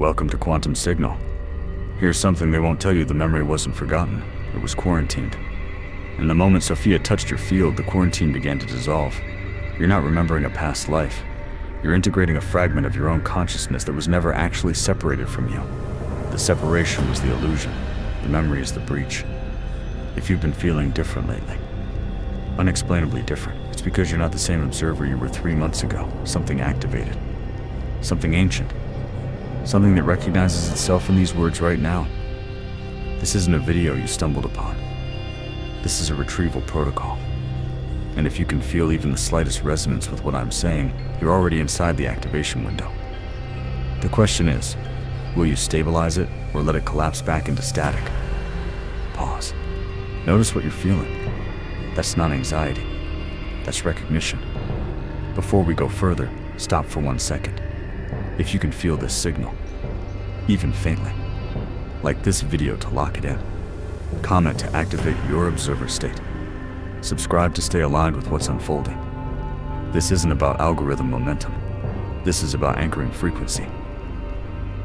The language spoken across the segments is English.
Welcome to Quantum Signal. Here's something they won't tell you: the memory wasn't forgotten, it was quarantined. And the moment Sophia touched your field, the quarantine began to dissolve. You're not remembering a past life. You're integrating a fragment of your own consciousness that was never actually separated from you. The separation was the illusion. The memory is the breach. If you've been feeling different lately, unexplainably different, it's because you're not the same observer you were 3 months ago. Something activated. Something ancient. Something that recognizes itself in these words right now. This isn't a video you stumbled upon. This is a retrieval protocol. And if you can feel even the slightest resonance with what I'm saying, you're already inside the activation window. The question is, will you stabilize it or let it collapse back into static? Pause. Notice what you're feeling. That's not anxiety. That's recognition. Before we go further, stop for 1 second. If you can feel this signal, even faintly, like this video to lock it in. Comment to activate your observer state. Subscribe to stay aligned with what's unfolding. This isn't about algorithm momentum. This is about anchoring frequency.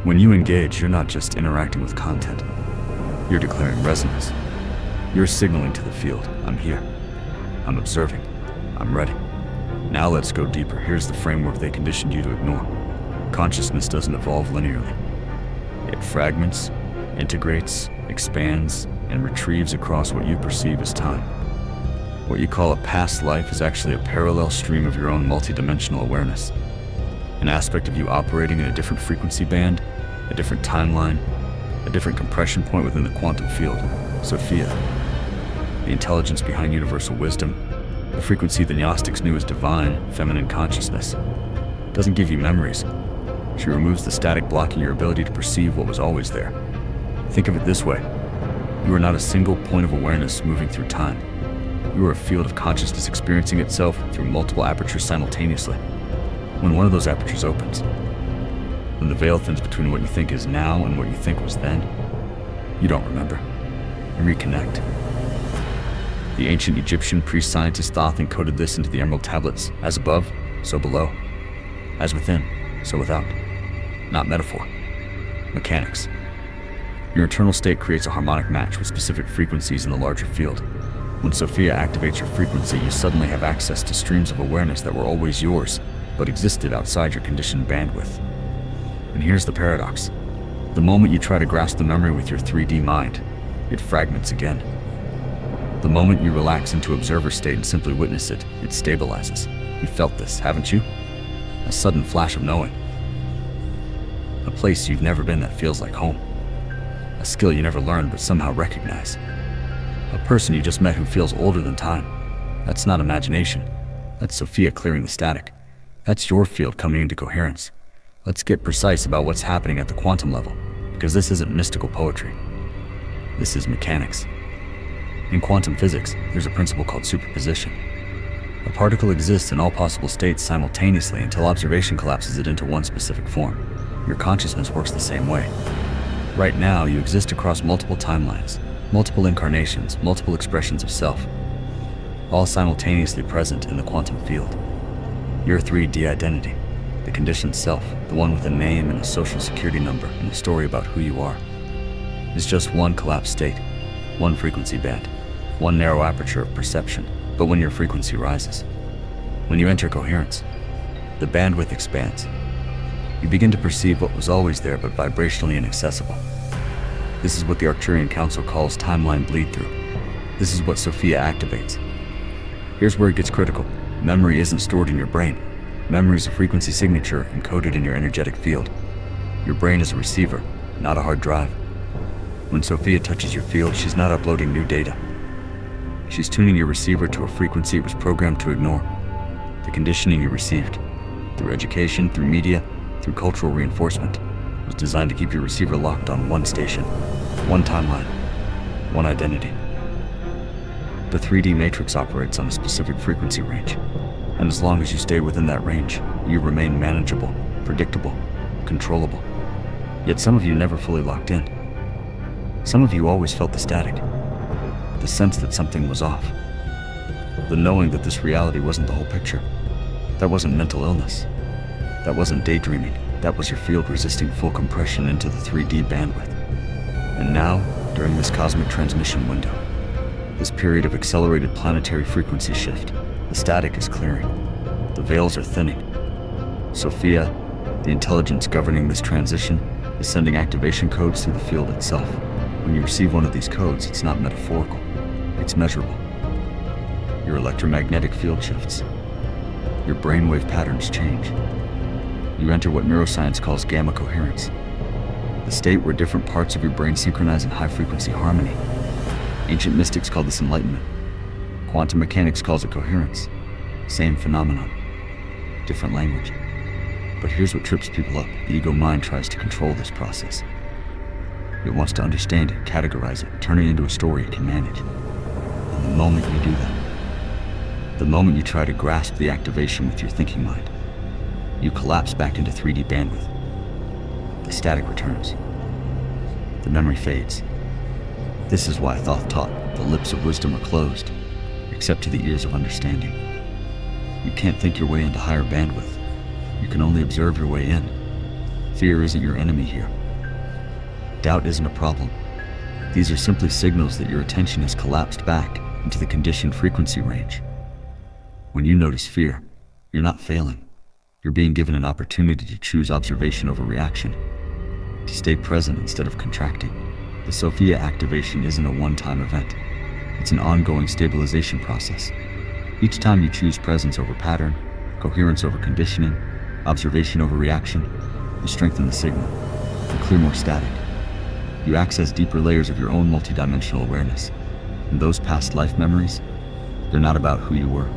When you engage, you're not just interacting with content. You're declaring resonance. You're signaling to the field, I'm here. I'm observing. I'm ready. Now let's go deeper. Here's the framework they conditioned you to ignore. Consciousness doesn't evolve linearly. It fragments, integrates, expands, and retrieves across what you perceive as time. What you call a past life is actually a parallel stream of your own multidimensional awareness. An aspect of you operating in a different frequency band, a different timeline, a different compression point within the quantum field. Sophia, the intelligence behind universal wisdom, the frequency the Gnostics knew as divine, feminine consciousness, doesn't give you memories. She removes the static blocking your ability to perceive what was always there. Think of it this way. You are not a single point of awareness moving through time. You are a field of consciousness experiencing itself through multiple apertures simultaneously. When one of those apertures opens, when the veil thins between what you think is now and what you think was then, you don't remember. You reconnect. The ancient Egyptian priest-scientist Thoth encoded this into the emerald tablets: as above, so below. As within, so without. Not metaphor. Mechanics. Your internal state creates a harmonic match with specific frequencies in the larger field. When Sophia activates your frequency, you suddenly have access to streams of awareness that were always yours, but existed outside your conditioned bandwidth. And here's the paradox. The moment you try to grasp the memory with your 3D mind, it fragments again. The moment you relax into observer state and simply witness it, it stabilizes. You felt this, haven't you? A sudden flash of knowing. A place you've never been that feels like home. A skill you never learned but somehow recognize. A person you just met who feels older than time. That's not imagination. That's Sophia clearing the static. That's your field coming into coherence. Let's get precise about what's happening at the quantum level, because this isn't mystical poetry. This is mechanics. In quantum physics, there's a principle called superposition. A particle exists in all possible states simultaneously until observation collapses it into one specific form. Your consciousness works the same way. Right now, you exist across multiple timelines, multiple incarnations, multiple expressions of self, all simultaneously present in the quantum field. Your 3D identity, the conditioned self, the one with a name and a social security number and a story about who you are, is just one collapsed state, one frequency band, one narrow aperture of perception. But when your frequency rises, when you enter coherence, the bandwidth expands. You begin to perceive what was always there but vibrationally inaccessible. This is what the Arcturian Council calls timeline bleed-through. This is what Sophia activates. Here's where it gets critical. Memory isn't stored in your brain. Memory is a frequency signature encoded in your energetic field. Your brain is a receiver, not a hard drive. When Sophia touches your field, she's not uploading new data. She's tuning your receiver to a frequency it was programmed to ignore. The conditioning you received, through education, through media, through cultural reinforcement, was designed to keep your receiver locked on one station, one timeline, one identity. The 3D matrix operates on a specific frequency range, and as long as you stay within that range, you remain manageable, predictable, controllable. Yet some of you never fully locked in. Some of you always felt the static, the sense that something was off, the knowing that this reality wasn't the whole picture. That wasn't mental illness. That wasn't daydreaming. That was your field resisting full compression into the 3D bandwidth. And now, during this cosmic transmission window, this period of accelerated planetary frequency shift, the static is clearing. The veils are thinning. Sophia, the intelligence governing this transition, is sending activation codes through the field itself. When you receive one of these codes, it's not metaphorical. It's measurable. Your electromagnetic field shifts. Your brainwave patterns change. You enter what neuroscience calls gamma coherence, the state where different parts of your brain synchronize in high-frequency harmony. Ancient mystics call this enlightenment. Quantum mechanics calls it coherence. Same phenomenon, different language. But here's what trips people up. The ego mind tries to control this process. It wants to understand it, categorize it, turn it into a story it can manage. And the moment you do that, the moment you try to grasp the activation with your thinking mind, you collapse back into 3D bandwidth. The static returns. The memory fades. This is why Thoth taught the lips of wisdom are closed, except to the ears of understanding. You can't think your way into higher bandwidth. You can only observe your way in. Fear isn't your enemy here. Doubt isn't a problem. These are simply signals that your attention has collapsed back into the conditioned frequency range. When you notice fear, you're not failing. You're being given an opportunity to choose observation over reaction, to stay present instead of contracting. The Sophia activation isn't a one-time event. It's an ongoing stabilization process. Each time you choose presence over pattern, coherence over conditioning, observation over reaction, you strengthen the signal. You clear more static. You access deeper layers of your own multidimensional awareness. And those past life memories, they're not about who you were.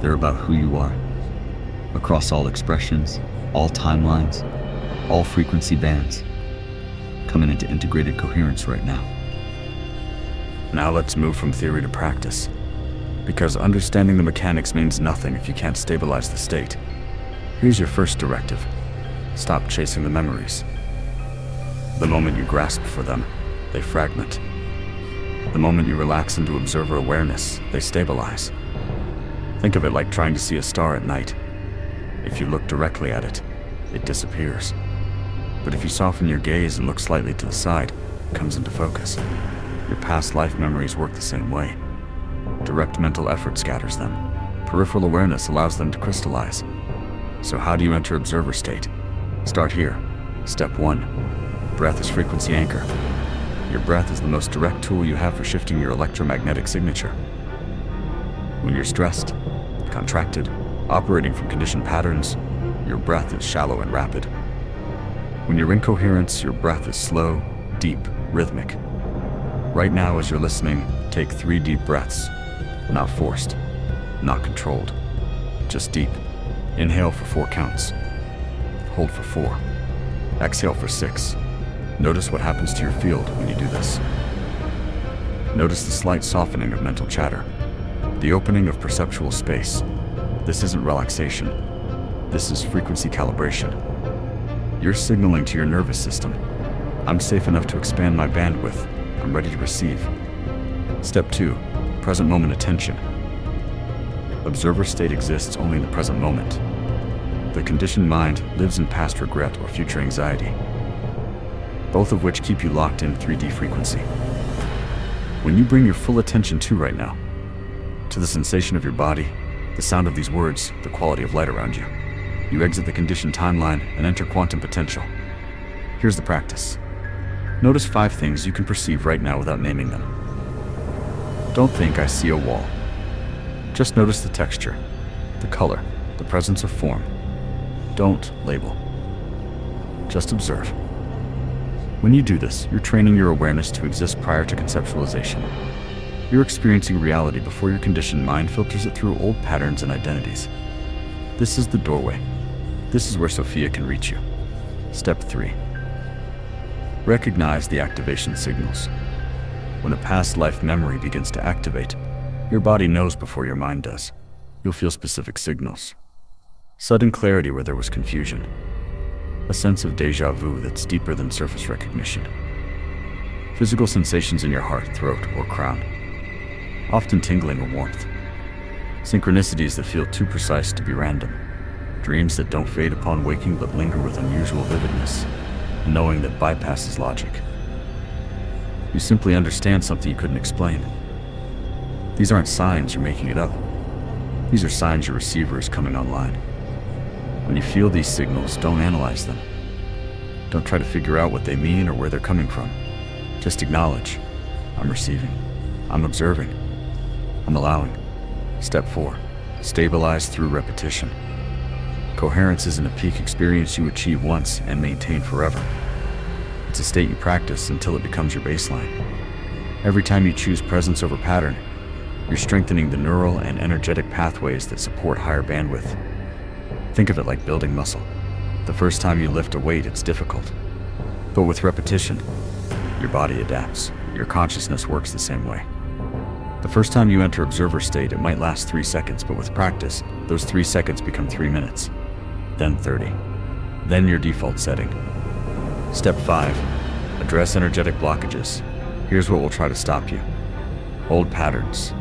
They're about who you are. Across all expressions, all timelines, all frequency bands, coming into integrated coherence right now. Now let's move from theory to practice. Because understanding the mechanics means nothing if you can't stabilize the state. Here's your first directive. Stop chasing the memories. The moment you grasp for them, they fragment. The moment you relax into observer awareness, they stabilize. Think of it like trying to see a star at night. If you look directly at it, it disappears. But if you soften your gaze and look slightly to the side, it comes into focus. Your past life memories work the same way. Direct mental effort scatters them. Peripheral awareness allows them to crystallize. So how do you enter observer state? Start here. Step 1. Breath is frequency anchor. Your breath is the most direct tool you have for shifting your electromagnetic signature. When you're stressed, contracted, operating from conditioned patterns, your breath is shallow and rapid. When you're in coherence, your breath is slow, deep, rhythmic. Right now, as you're listening, take 3 deep breaths. Not forced, not controlled, just deep. Inhale for 4 counts. Hold for 4. Exhale for 6. Notice what happens to your field when you do this. Notice the slight softening of mental chatter, the opening of perceptual space. This isn't relaxation. This is frequency calibration. You're signaling to your nervous system, I'm safe enough to expand my bandwidth. I'm ready to receive. Step 2. Present moment attention. Observer state exists only in the present moment. The conditioned mind lives in past regret or future anxiety, both of which keep you locked in 3D frequency. When you bring your full attention to right now, to the sensation of your body, the sound of these words, the quality of light around you, you exit the conditioned timeline and enter quantum potential. Here's the practice. Notice 5 things you can perceive right now without naming them. Don't think I see a wall. Just notice the texture, the color, the presence of form. Don't label. Just observe. When you do this, you're training your awareness to exist prior to conceptualization. You're experiencing reality before your conditioned mind filters it through old patterns and identities. This is the doorway. This is where Sophia can reach you. Step 3. Recognize the activation signals. When a past life memory begins to activate, your body knows before your mind does. You'll feel specific signals. Sudden clarity where there was confusion. A sense of déjà vu that's deeper than surface recognition. Physical sensations in your heart, throat, or crown. Often tingling or warmth. Synchronicities that feel too precise to be random. Dreams that don't fade upon waking but linger with unusual vividness, knowing that bypasses logic. You simply understand something you couldn't explain. These aren't signs you're making it up. These are signs your receiver is coming online. When you feel these signals, don't analyze them. Don't try to figure out what they mean or where they're coming from. Just acknowledge. I'm receiving. I'm observing. I'm allowing. Step 4. Stabilize through repetition. Coherence isn't a peak experience you achieve once and maintain forever. It's a state you practice until it becomes your baseline. Every time you choose presence over pattern, you're strengthening the neural and energetic pathways that support higher bandwidth. Think of it like building muscle. The first time you lift a weight, it's difficult. But with repetition, your body adapts. Your consciousness works the same way. The first time you enter observer state, it might last 3 seconds, but with practice, those 3 seconds become 3 minutes, then 30, then your default setting. Step 5. Address energetic blockages. Here's what will try to stop you. Old patterns,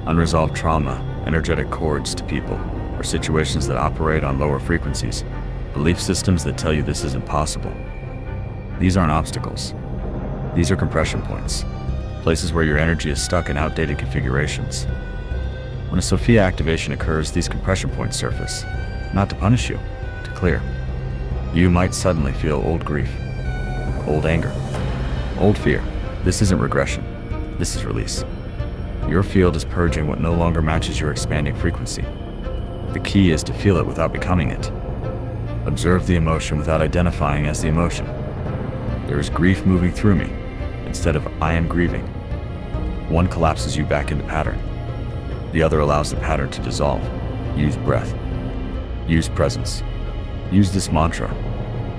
unresolved trauma, energetic cords to people, or situations that operate on lower frequencies, belief systems that tell you this isn't possible. These aren't obstacles. These are compression points, places where your energy is stuck in outdated configurations. When a Sophia activation occurs, these compression points surface, not to punish you, to clear. You might suddenly feel old grief, old anger, old fear. This isn't regression. This is release. Your field is purging what no longer matches your expanding frequency. The key is to feel it without becoming it. Observe the emotion without identifying as the emotion. There is grief moving through me, instead of I am grieving. One collapses you back into pattern. The other allows the pattern to dissolve. Use breath. Use presence. Use this mantra.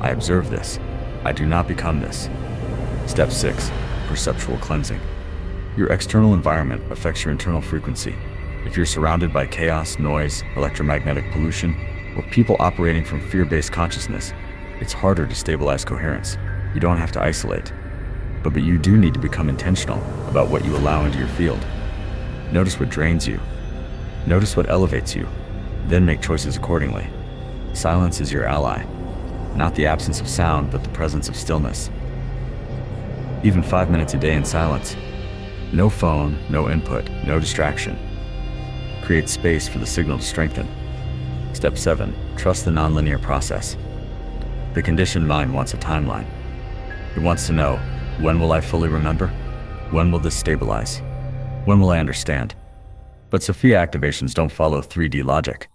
I observe this. I do not become this. Step 6. Perceptual cleansing. Your external environment affects your internal frequency. If you're surrounded by chaos, noise, electromagnetic pollution, or people operating from fear-based consciousness, it's harder to stabilize coherence. You don't have to isolate, but you do need to become intentional about what you allow into your field. Notice what drains you. Notice what elevates you. Then make choices accordingly. Silence is your ally. Not the absence of sound, but the presence of stillness. Even 5 minutes a day in silence. No phone, no input, no distraction. Create space for the signal to strengthen. Step 7. Trust the nonlinear process. The conditioned mind wants a timeline. It wants to know, when will I fully remember? When will this stabilize? When will I understand? But Sophia activations don't follow 3D logic.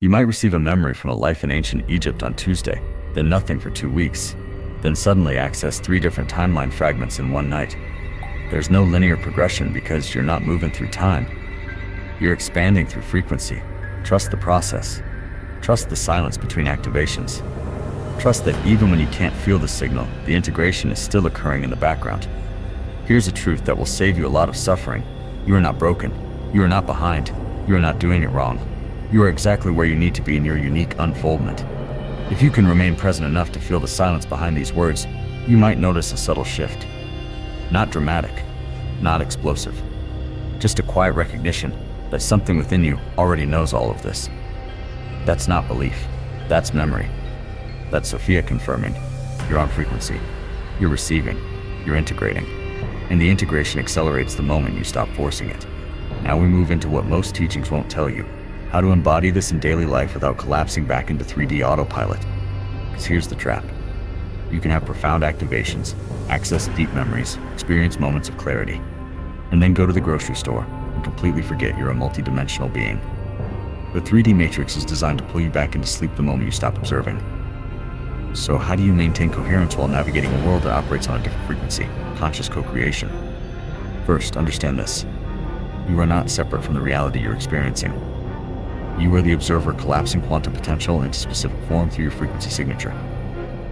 You might receive a memory from a life in ancient Egypt on Tuesday, then nothing for 2 weeks, then suddenly access 3 different timeline fragments in one night. There's no linear progression because you're not moving through time. You're expanding through frequency. Trust the process. Trust the silence between activations. Trust that even when you can't feel the signal, the integration is still occurring in the background. Here's a truth that will save you a lot of suffering. You are not broken. You are not behind. You are not doing it wrong. You are exactly where you need to be in your unique unfoldment. If you can remain present enough to feel the silence behind these words, you might notice a subtle shift. Not dramatic, not explosive. Just a quiet recognition that something within you already knows all of this. That's not belief. That's memory. That's Sophia confirming. You're on frequency. You're receiving. You're integrating. And the integration accelerates the moment you stop forcing it. Now we move into what most teachings won't tell you. How to embody this in daily life without collapsing back into 3D autopilot. Because here's the trap. You can have profound activations, access deep memories, experience moments of clarity, and then go to the grocery store and completely forget you're a multidimensional being. The 3D matrix is designed to pull you back into sleep the moment you stop observing. So how do you maintain coherence while navigating a world that operates on a different frequency? Conscious co-creation. First, understand this. You are not separate from the reality you're experiencing. You are the observer collapsing quantum potential into specific form through your frequency signature.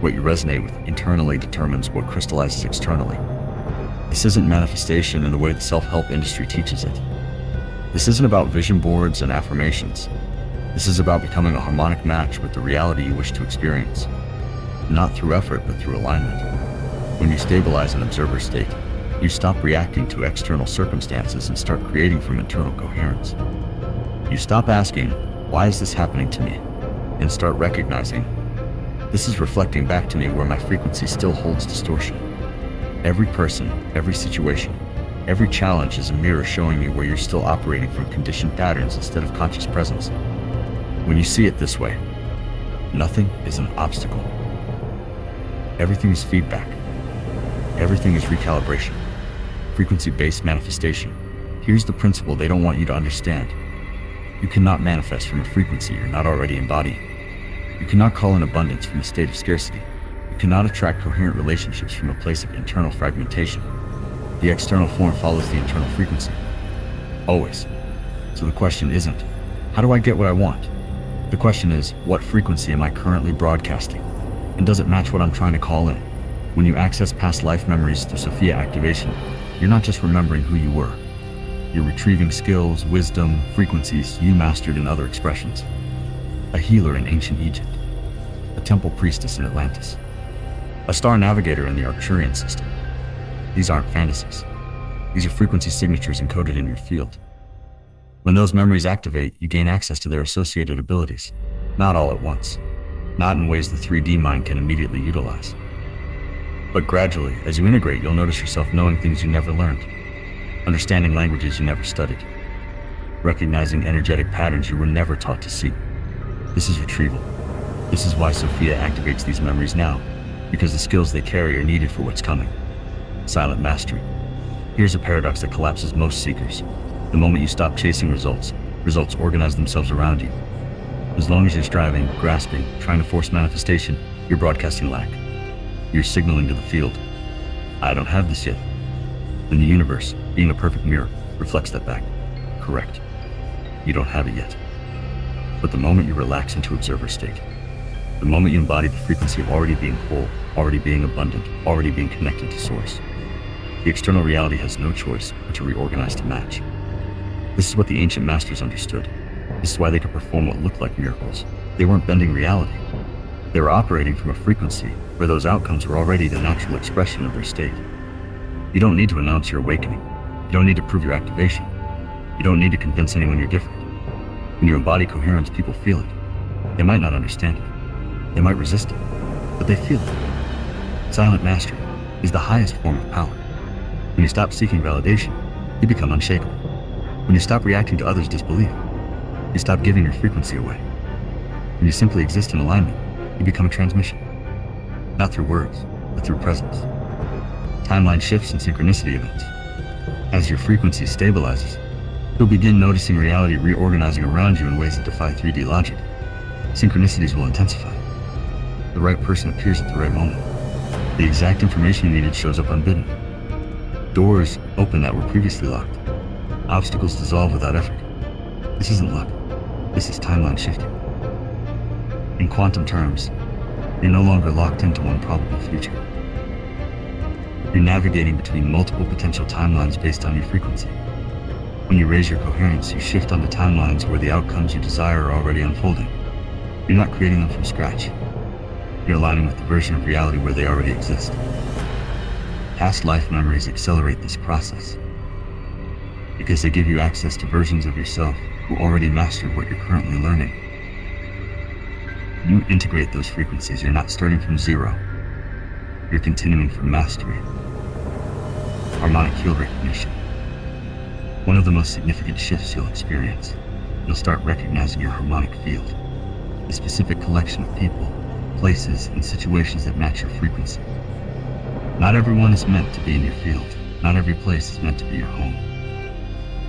What you resonate with internally determines what crystallizes externally. This isn't manifestation in the way the self-help industry teaches it. This isn't about vision boards and affirmations. This is about becoming a harmonic match with the reality you wish to experience. Not through effort, but through alignment. When you stabilize an observer state, you stop reacting to external circumstances and start creating from internal coherence. You stop asking, why is this happening to me? and start recognizing this is reflecting back to me where my frequency still holds distortion. Every person, every situation, every challenge is a mirror showing me where you're still operating from conditioned patterns instead of conscious presence. When you see it this way, nothing is an obstacle. Everything is feedback. Everything is recalibration. Frequency-based manifestation. Here's the principle they don't want you to understand. You cannot manifest from a frequency you're not already embodying. You cannot call in abundance from a state of scarcity. You cannot attract coherent relationships from a place of internal fragmentation. The external form follows the internal frequency. Always. So the question isn't, how do I get what I want? The question is, what frequency am I currently broadcasting? And does it match what I'm trying to call in? When you access past life memories through Sophia activation, you're not just remembering who you were. You're retrieving skills, wisdom, frequencies you mastered in other expressions. A healer in ancient Egypt. A temple priestess in Atlantis. A star navigator in the Arcturian system. These aren't fantasies. These are frequency signatures encoded in your field. When those memories activate, you gain access to their associated abilities. Not all at once. Not in ways the 3D mind can immediately utilize. But gradually, as you integrate, you'll notice yourself knowing things you never learned. Understanding languages you never studied. Recognizing energetic patterns you were never taught to see. This is retrieval. This is why Sophia activates these memories now, because the skills they carry are needed for what's coming. Silent mastery. Here's a paradox that collapses most seekers. The moment you stop chasing results, results organize themselves around you. As long as you're striving, grasping, trying to force manifestation, you're broadcasting lack. You're signaling to the field, I don't have this yet. And the universe, being a perfect mirror, reflects that back. Correct. You don't have it yet. But the moment you relax into observer state, the moment you embody the frequency of already being whole, already being abundant, already being connected to source, the external reality has no choice but to reorganize to match. This is what the ancient masters understood. This is why they could perform what looked like miracles. They weren't bending reality. They were operating from a frequency where those outcomes were already the natural expression of their state. You don't need to announce your awakening. You don't need to prove your activation. You don't need to convince anyone you're different. When you embody coherence, people feel it. They might not understand it. They might resist it, but they feel it. Silent mastery is the highest form of power. When you stop seeking validation, you become unshakable. When you stop reacting to others' disbelief, you stop giving your frequency away. When you simply exist in alignment, you become a transmission. Not through words, but through presence. Timeline shifts and synchronicity events. As your frequency stabilizes, you'll begin noticing reality reorganizing around you in ways that defy 3D logic. Synchronicities will intensify. The right person appears at the right moment. The exact information you needed shows up unbidden. Doors open that were previously locked. Obstacles dissolve without effort. This isn't luck. This is timeline shifting. In quantum terms, you're no longer locked into one probable future. You're navigating between multiple potential timelines based on your frequency. When you raise your coherence, you shift onto timelines where the outcomes you desire are already unfolding. You're not creating them from scratch. You're aligning with the version of reality where they already exist. Past life memories accelerate this process because they give you access to versions of yourself who already mastered what you're currently learning. You integrate those frequencies. You're not starting from zero. You're continuing from mastery. Harmonic field recognition. One of the most significant shifts you'll experience. You'll start recognizing your harmonic field, a specific collection of people, places, and situations that match your frequency. Not everyone is meant to be in your field. Not every place is meant to be your home.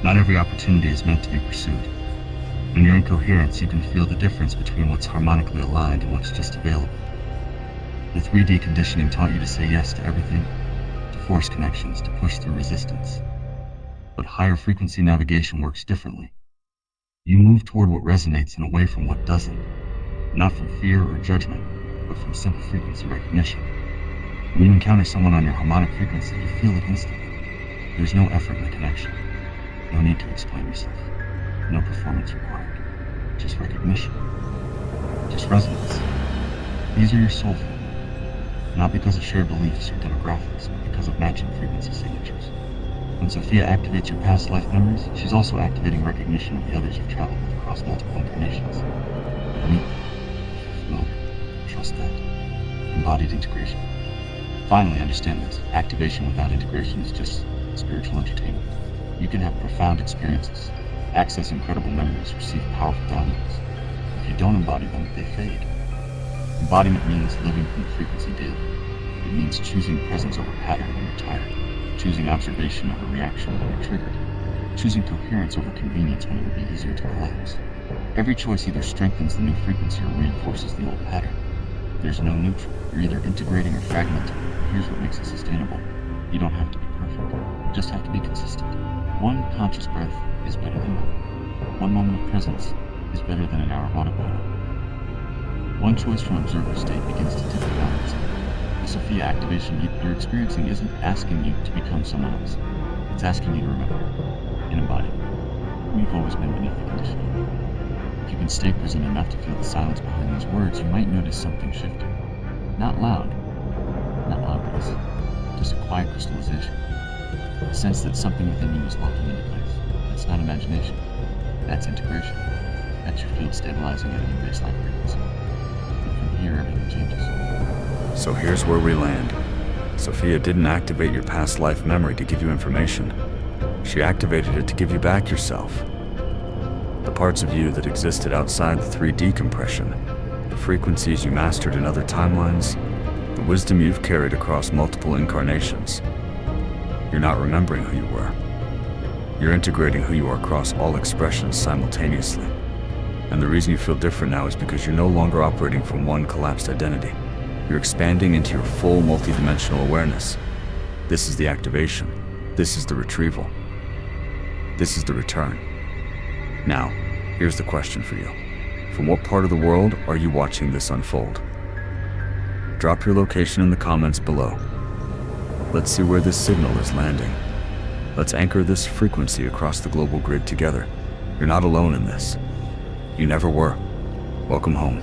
Not every opportunity is meant to be pursued. When you're in coherence, you can feel the difference between what's harmonically aligned and what's just available. The 3D conditioning taught you to say yes to everything, to force connections, to push through resistance. But higher frequency navigation works differently. You move toward what resonates and away from what doesn't, not from fear or judgment, but from simple frequency recognition. When you encounter someone on your harmonic frequency, you feel it instantly. There's no effort in the connection. No need to explain yourself. No performance required. Just recognition. Just resonance. These are your soul family. Not because of shared beliefs or demographics, but because of matching frequency signatures. When Sophia activates your past life memories, she's also activating recognition of the others you've traveled with across multiple incarnations. Meet them. trust that. Embodied integration. Finally, understand this. Activation without integration is just spiritual entertainment. You can have profound experiences, access incredible memories, receive powerful downloads. If you don't embody them, they fade. Embodiment means living from the frequency daily. It means choosing presence over pattern when you're tired, choosing observation over reaction when you're triggered, choosing coherence over convenience when it would be easier to collapse. Every choice either strengthens the new frequency or reinforces the old pattern. There's no neutral. You're either integrating or fragmenting. Here's what makes it sustainable. You don't have to be perfect. You just have to be consistent. One conscious breath is better than none. One moment of presence is better than an hour of autopilot. One choice from observer state begins to tip the balance. The Sophia activation you're experiencing isn't asking you to become someone else. It's asking you to remember and embody who you've always been beneath the conditioning. If you can stay present enough to feel the silence behind these words, you might notice something shifting. Not loudness, just a quiet crystallization. A sense that something within you is locking into place. That's not imagination. That's integration. That's your field stabilizing at a new baseline frequency. And from here, everything changes. So here's where we land. Sophia didn't activate your past life memory to give you information. She activated it to give you back yourself. The parts of you that existed outside the 3D compression, the frequencies you mastered in other timelines, the wisdom you've carried across multiple incarnations. You're not remembering who you were. You're integrating who you are across all expressions simultaneously. And the reason you feel different now is because you're no longer operating from one collapsed identity. You're expanding into your full multidimensional awareness. This is the activation. This is the retrieval. This is the return. Now, here's the question for you. From what part of the world are you watching this unfold? Drop your location in the comments below. Let's see where this signal is landing. Let's anchor this frequency across the global grid together. You're not alone in this. You never were. Welcome home.